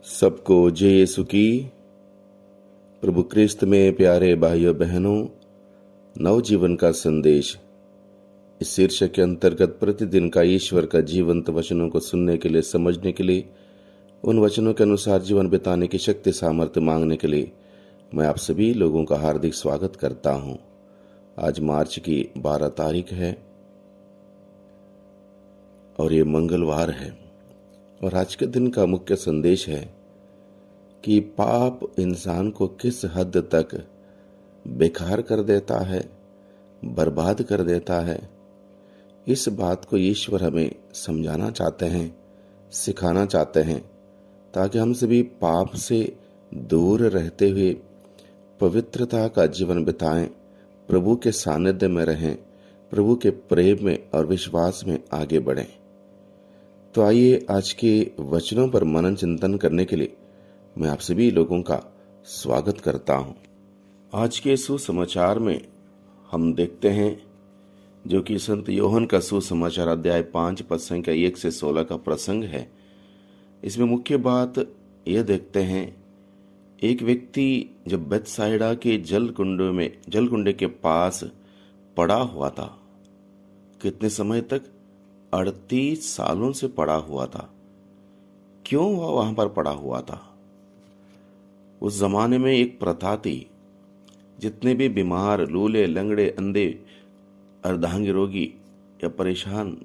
सबको जय यीशु की। प्रभु क्रिस्त में प्यारे भाइयों बहनों, नवजीवन का संदेश इस शीर्षक के अंतर्गत प्रतिदिन का ईश्वर का जीवंत वचनों को सुनने के लिए, समझने के लिए, उन वचनों के अनुसार जीवन बिताने की शक्ति सामर्थ्य मांगने के लिए मैं आप सभी लोगों का हार्दिक स्वागत करता हूं। आज मार्च की 12 तारीख है और ये मंगलवार है और आज के दिन का मुख्य संदेश है कि पाप इंसान को किस हद तक बेकार कर देता है, बर्बाद कर देता है। इस बात को ईश्वर हमें समझाना चाहते हैं, सिखाना चाहते हैं, ताकि हम सभी पाप से दूर रहते हुए पवित्रता का जीवन बिताएं, प्रभु के सानिध्य में रहें, प्रभु के प्रेम में और विश्वास में आगे बढ़ें। तो आइए आज के वचनों पर मनन चिंतन करने के लिए मैं आप सभी लोगों का स्वागत करता हूं। आज के सुसमाचार में हम देखते हैं, जो कि संत यूहन्ना का सुसमाचार अध्याय 5 पद संख्या 1 से 16 का प्रसंग है। इसमें मुख्य बात यह देखते हैं, एक व्यक्ति जब बेथसाइदा के जलकुंडे के पास पड़ा हुआ था। कितने समय तक? 38 सालों से पड़ा हुआ था। क्यों वह वहां पर पड़ा हुआ था? उस जमाने में एक प्रथा थी, जितने भी बीमार, लूले, लंगड़े, अंधे, अर्धांगी रोगी या परेशान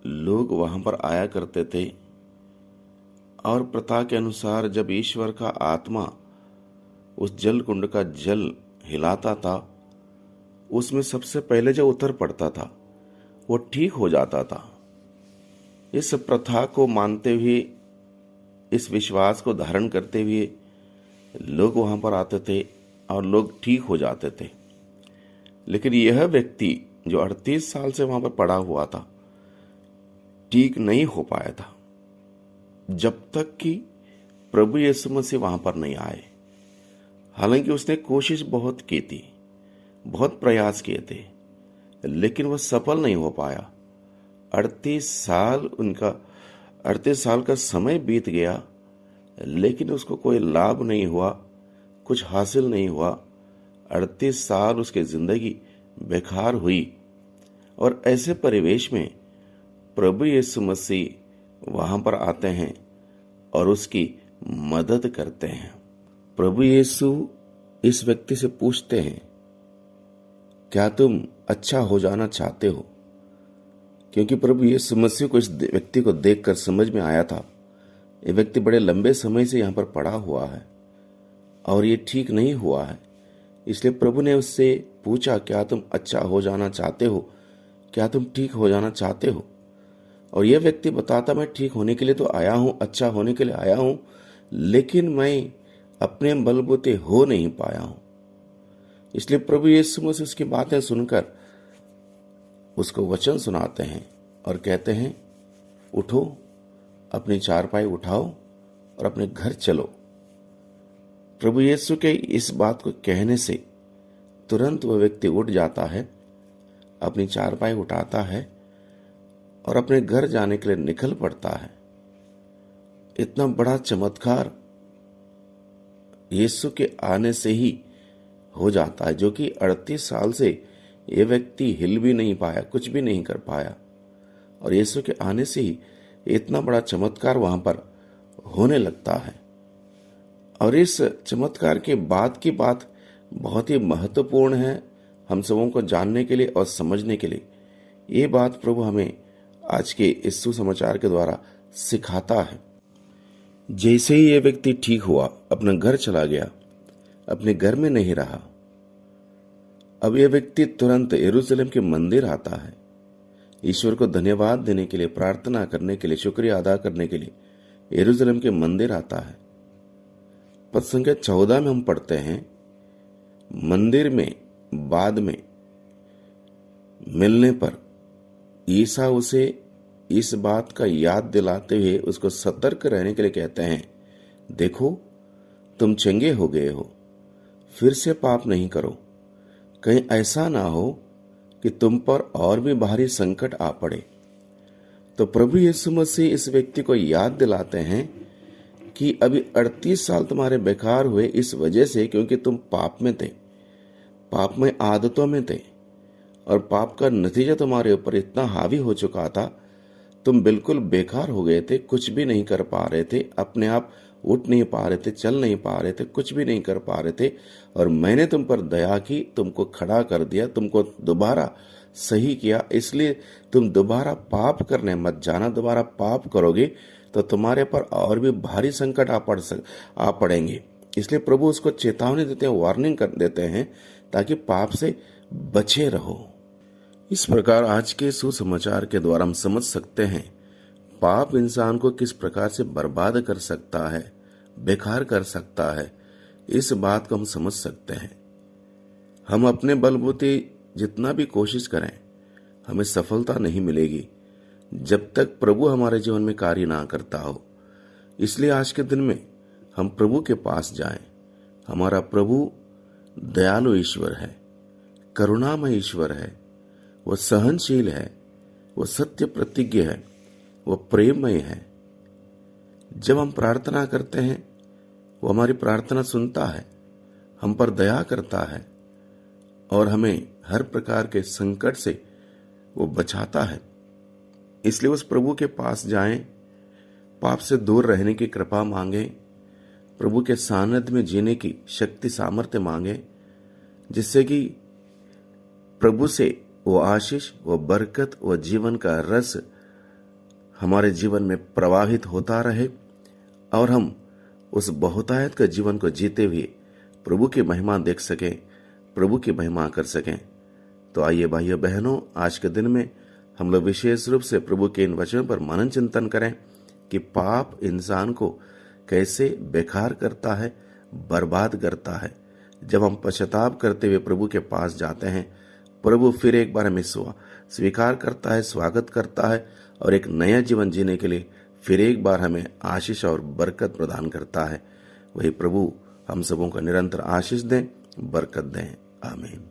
लोग वहां पर आया करते थे। और प्रथा के अनुसार जब ईश्वर का आत्मा उस जल कुंड का जल हिलाता था, उसमें सबसे पहले जो उतर पड़ता था वो ठीक हो जाता था। इस प्रथा को मानते हुए, इस विश्वास को धारण करते हुए लोग वहां पर आते थे और लोग ठीक हो जाते थे। लेकिन यह व्यक्ति जो 38 साल से वहां पर पड़ा हुआ था, ठीक नहीं हो पाया था, जब तक कि प्रभु यीशु मसीह वहां पर नहीं आए। हालांकि उसने कोशिश बहुत की थी, बहुत प्रयास किए थे, लेकिन वह सफल नहीं हो पाया। 38 साल का समय बीत गया, लेकिन उसको कोई लाभ नहीं हुआ, कुछ हासिल नहीं हुआ। 38 साल उसकी जिंदगी बेकार हुई। और ऐसे परिवेश में प्रभु यीशु मसीह वहां पर आते हैं और उसकी मदद करते हैं। प्रभु यीशु इस व्यक्ति से पूछते हैं, क्या तुम अच्छा हो जाना चाहते हो? क्योंकि प्रभु यीशु मसीह को इस व्यक्ति को देखकर समझ में आया था, ये व्यक्ति बड़े लंबे समय से यहां पर पड़ा हुआ है और ये ठीक नहीं हुआ है। इसलिए प्रभु ने उससे पूछा, क्या तुम अच्छा हो जाना चाहते हो? क्या तुम ठीक हो जाना चाहते हो? और यह व्यक्ति बताता, मैं ठीक होने के लिए तो आया हूं, अच्छा होने के लिए आया हूं, लेकिन मैं अपने बलबूते हो नहीं पाया हूं। इसलिए प्रभु यीशु मसीह उसकी बातें सुनकर उसको वचन सुनाते हैं और कहते हैं, उठो, अपनी चारपाई उठाओ और अपने घर चलो। प्रभु यीशु के इस बात को कहने से तुरंत वह व्यक्ति उठ जाता है, अपनी चारपाई उठाता है और अपने घर जाने के लिए निकल पड़ता है। इतना बड़ा चमत्कार यीशु के आने से ही हो जाता है, जो कि 38 साल से यह व्यक्ति हिल भी नहीं पाया, कुछ भी नहीं कर पाया। और यीशु के आने से ही इतना बड़ा चमत्कार वहां पर होने लगता है। और इस चमत्कार के बाद की बात बहुत ही महत्वपूर्ण है हम सबों को जानने के लिए और समझने के लिए। ये बात प्रभु हमें आज के इस सुसमाचार के द्वारा सिखाता है। जैसे ही ये व्यक्ति ठीक हुआ, अपना घर चला गया, अपने घर में नहीं रहा। अब यह व्यक्ति तुरंत यरूशलेम के मंदिर आता है, ईश्वर को धन्यवाद देने के लिए, प्रार्थना करने के लिए, शुक्रिया अदा करने के लिए यरूशलेम के मंदिर आता है। पद संख्या 14 में हम पढ़ते हैं, मंदिर में बाद में मिलने पर ईसा उसे इस बात का याद दिलाते हुए उसको सतर्क रहने के लिए कहते हैं, देखो तुम चंगे हो गए हो, फिर से पाप नहीं करो, कहीं ऐसा ना हो कि तुम पर और भी भारी संकट आ पड़े। तो प्रभु यीशु मसीह इस व्यक्ति को याद दिलाते हैं कि अभी 38 साल तुम्हारे बेकार हुए इस वजह से क्योंकि तुम पाप में थे, पाप में आदतों में थे, और पाप का नतीजा तुम्हारे ऊपर इतना हावी हो चुका था, तुम बिल्कुल बेकार हो गए थे, कुछ भी नहीं कर पा रहे थे, अपने आप उठ नहीं पा रहे थे, चल नहीं पा रहे थे, कुछ भी नहीं कर पा रहे थे। और मैंने तुम पर दया की, तुमको खड़ा कर दिया, तुमको दोबारा सही किया। इसलिए तुम दोबारा पाप करने मत जाना। दोबारा पाप करोगे तो तुम्हारे पर और भी भारी संकट आ पड़ेंगे। इसलिए प्रभु उसको चेतावनी देते हैं, वार्निंग कर देते हैं, ताकि पाप से बचे रहो। इस प्रकार आज के सुसमाचार के द्वारा हम समझ सकते हैं पाप इंसान को किस प्रकार से बर्बाद कर सकता है, बेकार कर सकता है। इस बात को हम समझ सकते हैं। हम अपने बलबूते जितना भी कोशिश करें, हमें सफलता नहीं मिलेगी जब तक प्रभु हमारे जीवन में कार्य ना करता हो। इसलिए आज के दिन में हम प्रभु के पास जाएं। हमारा प्रभु दयालु ईश्वर है, करुणामय ईश्वर है, वह सहनशील है, वह सत्य प्रतिज्ञ है, वह प्रेममय है। जब हम प्रार्थना करते हैं, वो हमारी प्रार्थना सुनता है, हम पर दया करता है और हमें हर प्रकार के संकट से वो बचाता है। इसलिए उस प्रभु के पास जाएं, पाप से दूर रहने की कृपा मांगें, प्रभु के सानिध्य में जीने की शक्ति सामर्थ्य मांगें, जिससे कि प्रभु से वो आशीष, वो बरकत, वो जीवन का रस हमारे जीवन में प्रवाहित होता रहे और हम उस बहुतायत का जीवन को जीते हुए प्रभु की महिमा देख सकें, प्रभु की महिमा कर सकें। तो आइए भाइयों बहनों, आज के दिन में हम लोग विशेष रूप से प्रभु के इन वचनों पर मनन चिंतन करें कि पाप इंसान को कैसे बेकार करता है, बर्बाद करता है। जब हम पश्चाताप करते हुए प्रभु के पास जाते हैं, प्रभु फिर एक बार हमें स्वीकार करता है, स्वागत करता है और एक नया जीवन जीने के लिए फिर एक बार हमें आशीष और बरकत प्रदान करता है। वही प्रभु हम सबों को निरंतर आशीष दें, बरकत दें। आमीन।